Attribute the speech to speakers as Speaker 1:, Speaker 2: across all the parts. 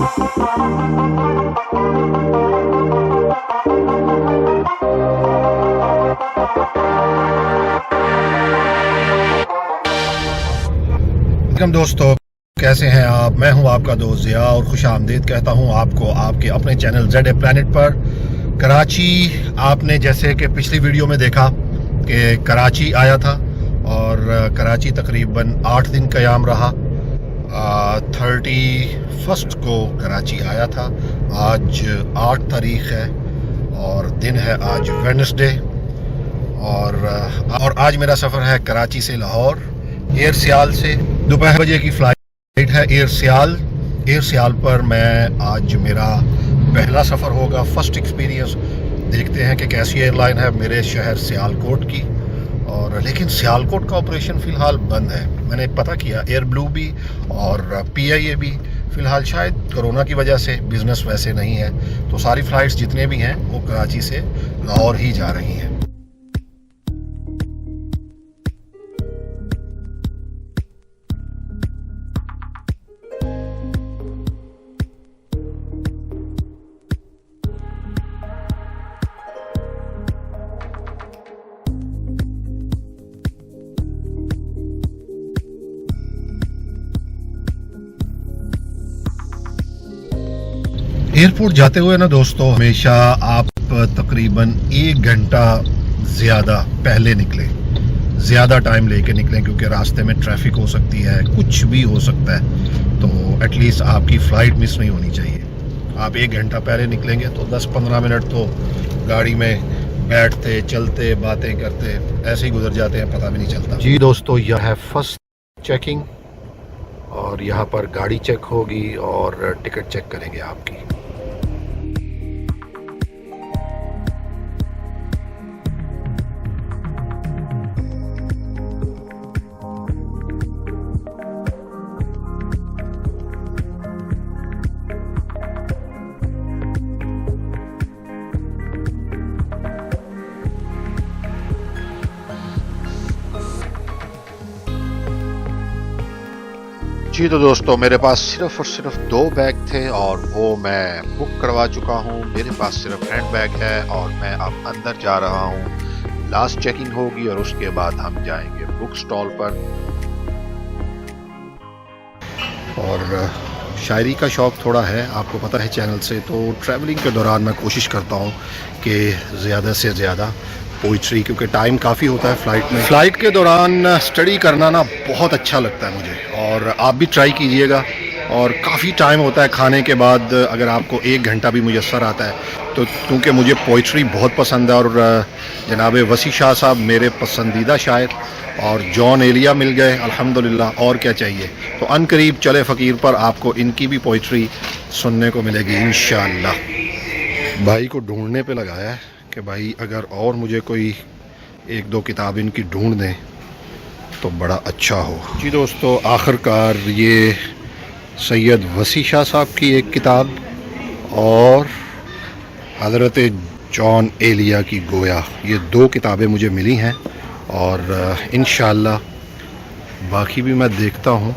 Speaker 1: दोस्तों, कैसे हैं आप? मैं हूं आपका दोस्त ज़िया और खुश आमदीद कहता हूं आपको आपके अपने चैनल ZA प्लैनेट पर। कराची, आपने जैसे कि पिछली वीडियो में देखा कि कराची आया था और कराची तकरीबन 8 दिन क़याम रहा। 31 को कराची आया था। आज 8 तारीख़ है और दिन है आज वेडनेसडे और आज मेरा सफ़र है कराची से लाहौर एयर सियाल से। दोपहर बजे की फ़्लाइट है एयर सियाल पर। मैं आज मेरा पहला सफ़र होगा, फर्स्ट एक्सपीरियंस। देखते हैं कि कैसी एयरलाइन है मेरे शहर सियालकोट की। और लेकिन सियालकोट का ऑपरेशन फ़िलहाल बंद है। मैंने पता किया, एयर ब्लू भी और PIA भी फ़िलहाल शायद कोरोना की वजह से बिज़नेस वैसे नहीं है, तो सारी फ़्लाइट्स जितने भी हैं वो कराची से लाहौर ही जा रही हैं। एयरपोर्ट जाते हुए ना दोस्तों, हमेशा आप तकरीबन 1 घंटा ज़्यादा पहले निकलें, ज़्यादा टाइम लेके निकलें, क्योंकि रास्ते में ट्रैफिक हो सकती है, कुछ भी हो सकता है। तो एटलीस्ट आपकी फ़्लाइट मिस नहीं होनी चाहिए। आप 1 घंटा पहले निकलेंगे तो 10-15 मिनट तो गाड़ी में बैठते चलते बातें करते ऐसे ही गुजर जाते हैं, पता भी नहीं चलता। जी दोस्तों, यह है फर्स्ट चेकिंग और यहाँ पर गाड़ी चेक होगी और टिकट चेक करेंगे आपकी। जी तो दोस्तों, मेरे पास सिर्फ और सिर्फ 2 बैग थे और वो मैं बुक करवा चुका हूँ। मेरे पास सिर्फ हैंड बैग है और मैं अब अंदर जा रहा हूँ। लास्ट चेकिंग होगी और उसके बाद हम जाएंगे बुक स्टॉल पर। और शायरी का शौक़ थोड़ा है, आपको पता है चैनल से, तो ट्रैवलिंग के दौरान मैं कोशिश करता हूँ कि ज़्यादा से ज़्यादा पोइट्री, क्योंकि टाइम काफ़ी होता है फ़्लाइट में। फ़्लाइट के दौरान स्टडी करना ना बहुत अच्छा लगता है मुझे, और आप भी ट्राई कीजिएगा। और काफ़ी टाइम होता है खाने के बाद, अगर आपको 1 घंटा भी मुयस्सर आता है तो, क्योंकि मुझे पोइट्री बहुत पसंद है। और जनाब वसी शाह साहब मेरे पसंदीदा शायर, और जॉन एलिया मिल गए अल्हम्दुलिल्लाह, और क्या चाहिए। तो अनकरीब चले फ़कीर पर आपको इनकी भी पोइट्री सुनने को मिलेगी इंशाअल्लाह। भाई को ढूंढने पे लगाया है कि भाई अगर और मुझे कोई 1-2 किताब इनकी ढूंढ दें तो बड़ा अच्छा हो। जी दोस्तों, आखिरकार ये सैयद वसी शाह साहब की एक किताब और हज़रत जॉन एलिया की गोया, ये 2 किताबें मुझे मिली हैं। और इंशाअल्लाह बाकी भी मैं देखता हूँ।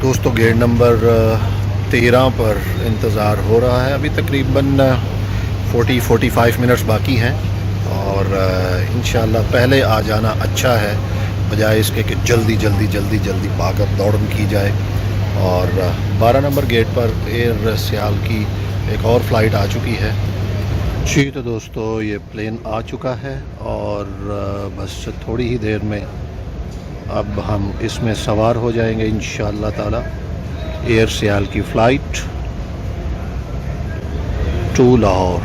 Speaker 1: दोस्तों, गेट नंबर 13 पर इंतज़ार हो रहा है। अभी तकरीबन 40-45 मिनट्स बाकी हैं और इंशाअल्लाह पहले आ जाना अच्छा है, बजाय इसके कि जल्दी भागम दौड़म की जाए। और 12 नंबर गेट पर एयर सियाल की एक और फ़्लाइट आ चुकी है। जी तो दोस्तों, ये प्लेन आ चुका है और बस थोड़ी ही देर में अब हम इसमें सवार हो जाएंगे इंशाअल्लाह ताला। एयर सियाल की फ़्लाइट टू लाहौर।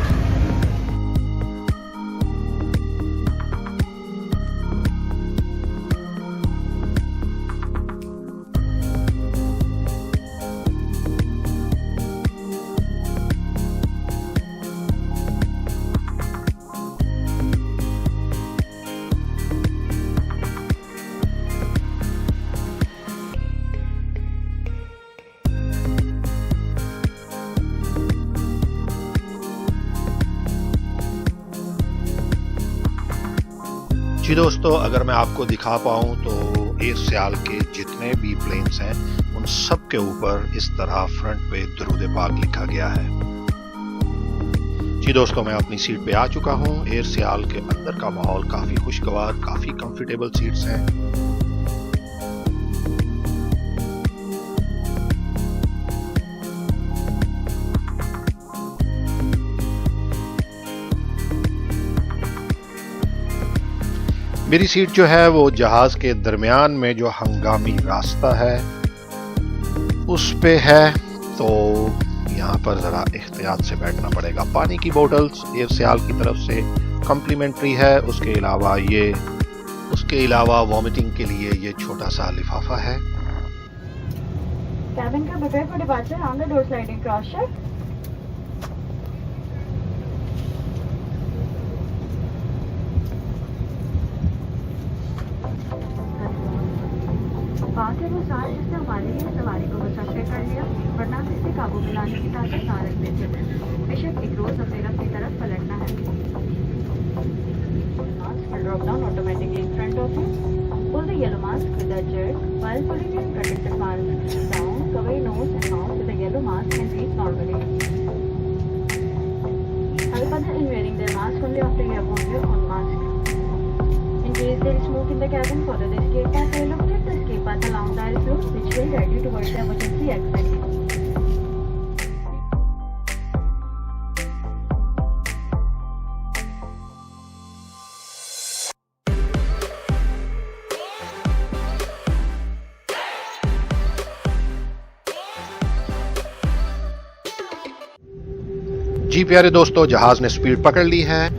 Speaker 1: जी दोस्तों, अगर मैं आपको दिखा पाऊँ तो एयर सियाल के जितने भी प्लेन्स हैं उन सब के ऊपर इस तरह फ्रंट पे दुरूद पाक लिखा गया है। जी दोस्तों, मैं अपनी सीट पे आ चुका हूँ। एयर सियाल के अंदर का माहौल काफ़ी खुशगवार, काफ़ी कंफर्टेबल सीट्स हैं। मेरी सीट जो है वो जहाज के दरमियान में जो हंगामी रास्ता है उस पे है, तो यहाँ पर ज़रा एहतियात से बैठना पड़ेगा। पानी की बोतल्स एयर सियाल की तरफ से कम्प्लीमेंट्री है। उसके अलावा वॉमिटिंग के लिए ये छोटा सा लिफाफा है।
Speaker 2: Cabin crew prepare for departure on the door sliding cross check. बात है वो साथ जिसने हमारे लिए सवारी को मुसाफिर कर लिया, वरना इसे काबू में लाने की ताकत ना रखते थे। बेशक एक रोज अपने रब की तरफ पलटना है। Mask will drop down automatically in front of you. Pull the yellow mask with a jerk. While pulling your protective mask down, cover your nose and mouth with a yellow mask and breathe normally. Help others in wearing their mask only after you have worn your own mask. In case there is smoke in the cabin, follow the escape path or locate the escape path along the aisle floor, which will guide you towards the emergency exit.
Speaker 1: जी प्यारे दोस्तों, जहाज ने speed पकड़ ली है।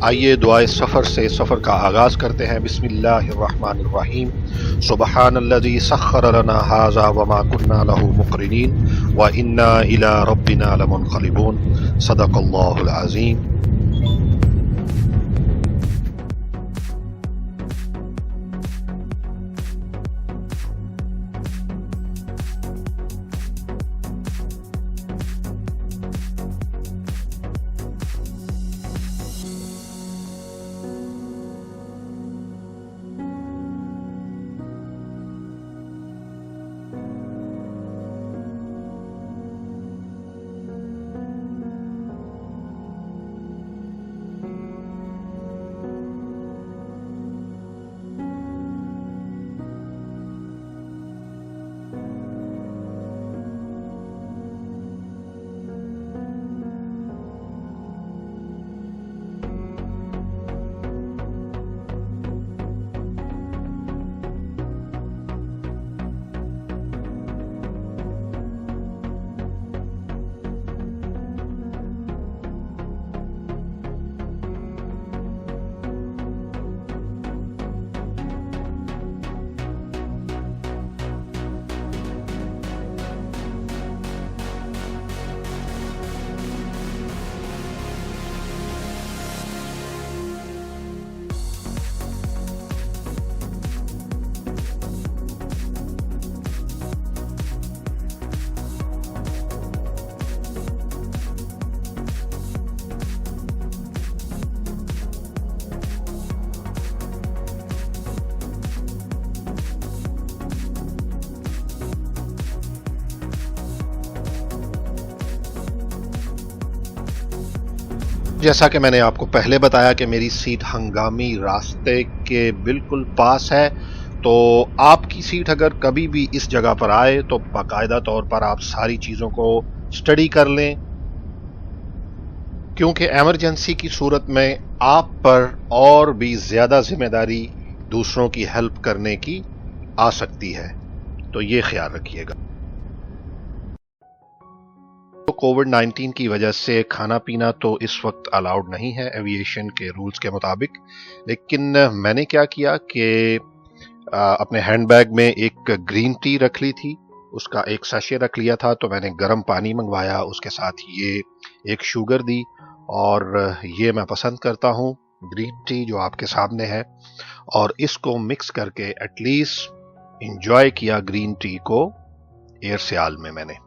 Speaker 1: आइए दुआए सफ़र से सफ़र का आगाज़ करते हैं। बिस्मिल्लाहिर्रहमानिर्रहीम। सुब्हानल्लज़ी सख्खर लना हाज़ा वमा कुन्ना लहू मुक़रिनीन व इन्ना इला रब्बिना लमुनक़लिबून। सदक़ल्लाहुल अज़ीम। जैसा कि मैंने आपको पहले बताया कि मेरी सीट हंगामी रास्ते के बिल्कुल पास है, तो आपकी सीट अगर कभी भी इस जगह पर आए तो बाकायदा तौर पर आप सारी चीज़ों को स्टडी कर लें, क्योंकि एमरजेंसी की सूरत में आप पर और भी ज़्यादा जिम्मेदारी दूसरों की हेल्प करने की आ सकती है, तो ये ख्याल रखिएगा। तो कोविड-19 की वजह से खाना पीना तो इस वक्त अलाउड नहीं है एविएशन के रूल्स के मुताबिक, लेकिन मैंने क्या किया कि अपने हैंडबैग में एक ग्रीन टी रख ली थी, उसका एक सैशे रख लिया था, तो मैंने गर्म पानी मंगवाया, उसके साथ ये एक शुगर दी, और ये मैं पसंद करता हूँ ग्रीन टी जो आपके सामने है, और इसको मिक्स करके एटलीस्ट इंजॉय किया ग्रीन टी को एयर सियाल में मैंने।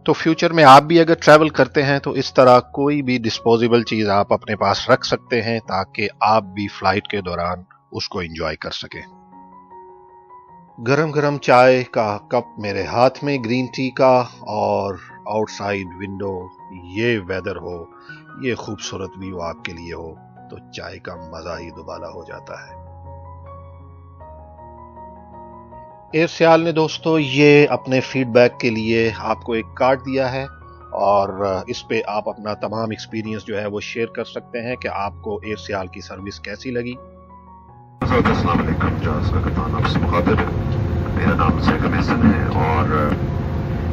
Speaker 1: तो फ्यूचर में आप भी अगर ट्रैवल करते हैं तो इस तरह कोई भी डिस्पोजेबल चीज़ आप अपने पास रख सकते हैं ताकि आप भी फ्लाइट के दौरान उसको एंजॉय कर सकें। गरम गरम चाय का कप मेरे हाथ में, ग्रीन टी का, और आउटसाइड विंडो ये वेदर हो, ये खूबसूरत व्यू आपके लिए हो तो चाय का मजा ही दुबाला हो जाता है। एयरसियाल ने दोस्तों ये अपने फीडबैक के लिए आपको एक कार्ड दिया है और इस पे आप अपना तमाम एक्सपीरियंस जो है वो शेयर कर सकते हैं कि आपको एयरसियाल की सर्विस कैसी लगी।
Speaker 3: अस्सलाम वालेकुम, जहाज़ का कप्तान आपसे मुखातिब है। मेरा नाम ज़ैकब हसन है और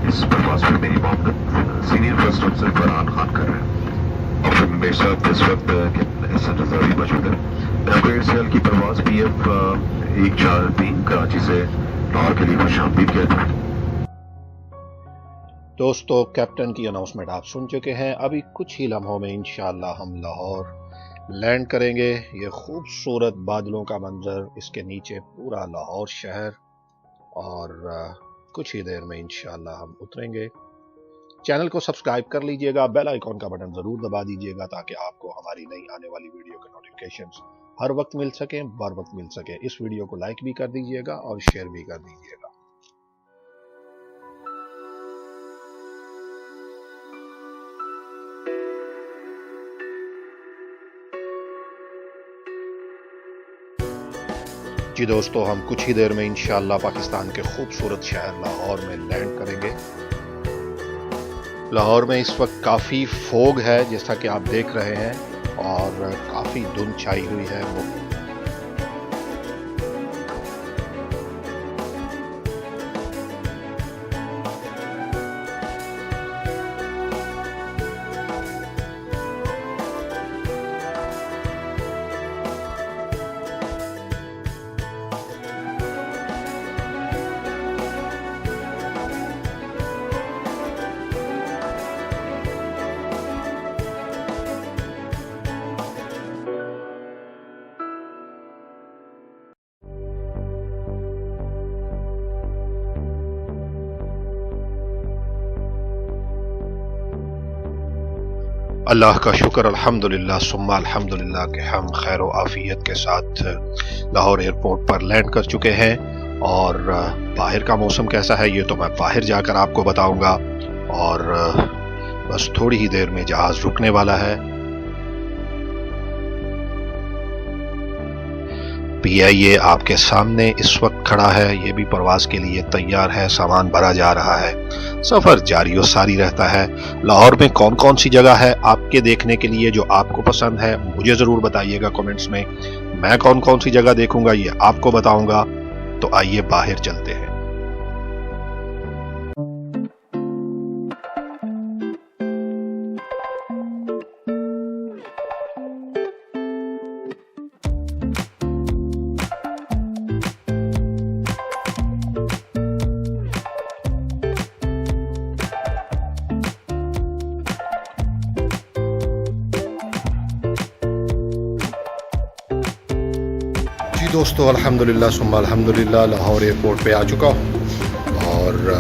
Speaker 3: इस परवाज़ में मेरी मामलत senior first officer Farhan Khan कर रहे हैं और मेरे साथ इस वक्त कैप्टन हसन रज़ा भी मौजूद है। मैं आपको एयरसियाल की परवाज़ PF 143 कराची से लाहौर के लिए खुशामदीद कहता हूं।
Speaker 1: दोस्तों कैप्टन की अनाउंसमेंट आप सुन चुके हैं। अभी कुछ ही लम्हों में इंशाअल्लाह हम लाहौर लैंड करेंगे। ये खूबसूरत बादलों का मंजर, इसके नीचे पूरा लाहौर शहर, और कुछ ही देर में इंशाअल्लाह हम उतरेंगे। चैनल को सब्सक्राइब कर लीजिएगा, बेल आइकॉन का बटन जरूर दबा दीजिएगा ताकि आपको हमारी नई आने वाली वीडियो के नोटिफिकेशंस हर वक्त मिल सके, बर वक्त मिल सके। इस वीडियो को लाइक भी कर दीजिएगा और शेयर भी कर दीजिएगा। जी दोस्तों, हम कुछ ही देर में इंशाअल्लाह पाकिस्तान के खूबसूरत शहर लाहौर में लैंड करेंगे। लाहौर में इस वक्त काफ़ी फोग है जैसा कि आप देख रहे हैं और काफ़ी धुंध छाई हुई है। अल्लाह का शुक्र, अल्हम्दुलिल्लाह सुम्मा अल्हम्दुलिल्लाह कि हम खैर व आफियत के साथ लाहौर एयरपोर्ट पर लैंड कर चुके हैं। और बाहर का मौसम कैसा है ये तो मैं बाहर जाकर आपको बताऊंगा। और बस थोड़ी ही देर में जहाज़ रुकने वाला है। PIA आपके सामने इस वक्त खड़ा है, ये भी परवाज़ के लिए तैयार है, सामान भरा जा रहा है, सफ़र जारी और सारी रहता है। लाहौर में कौन कौन सी जगह है आपके देखने के लिए जो आपको पसंद है मुझे ज़रूर बताइएगा कमेंट्स में। मैं कौन कौन सी जगह देखूंगा ये आपको बताऊंगा। तो आइए बाहर चलते हैं। दोस्तों अल्हम्दुलिल्लाह सुम्मा अल्हम्दुलिल्लाह लाहौर एयरपोर्ट पे आ चुका हूँ और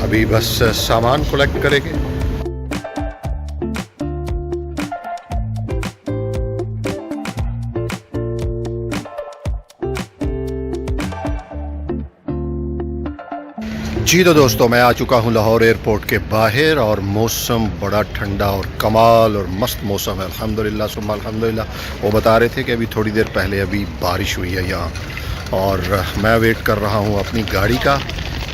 Speaker 1: अभी बस सामान कलेक्ट करेंगे। जी तो दोस्तों मैं आ चुका हूँ लाहौर एयरपोर्ट के बाहर और मौसम बड़ा ठंडा और कमाल और मस्त मौसम है अल्हम्दुलिल्लाह सुम्मा अल्हम्दुलिल्लाह। वो बता रहे थे कि अभी थोड़ी देर पहले अभी बारिश हुई है यहाँ और मैं वेट कर रहा हूँ अपनी गाड़ी का।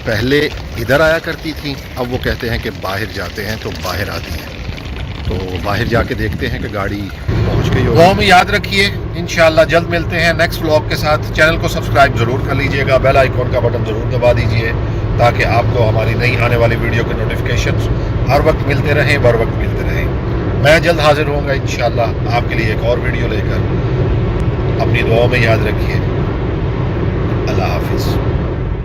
Speaker 1: पहले इधर आया करती थी, अब वो कहते हैं कि बाहर जाते हैं तो बाहर आती हैं। तो बाहर जाके देखते हैं कि गाड़ी पहुँच गई हो। दुआ में याद रखिए, इंशाल्लाह जल्द मिलते हैं नेक्स्ट व्लॉग के साथ। चैनल को सब्सक्राइब ज़रूर कर लीजिएगा, बेल आइकॉन का बटन ज़रूर दबा दीजिए ताकि आपको हमारी नई आने वाली वीडियो के नोटिफिकेशंस हर वक्त मिलते रहें, बर वक्त मिलते रहें। मैं जल्द हाजिर होऊंगा इंशाल्लाह आपके लिए एक और वीडियो लेकर। अपनी दुआओं में याद रखिए। अल्लाह हाफिज़।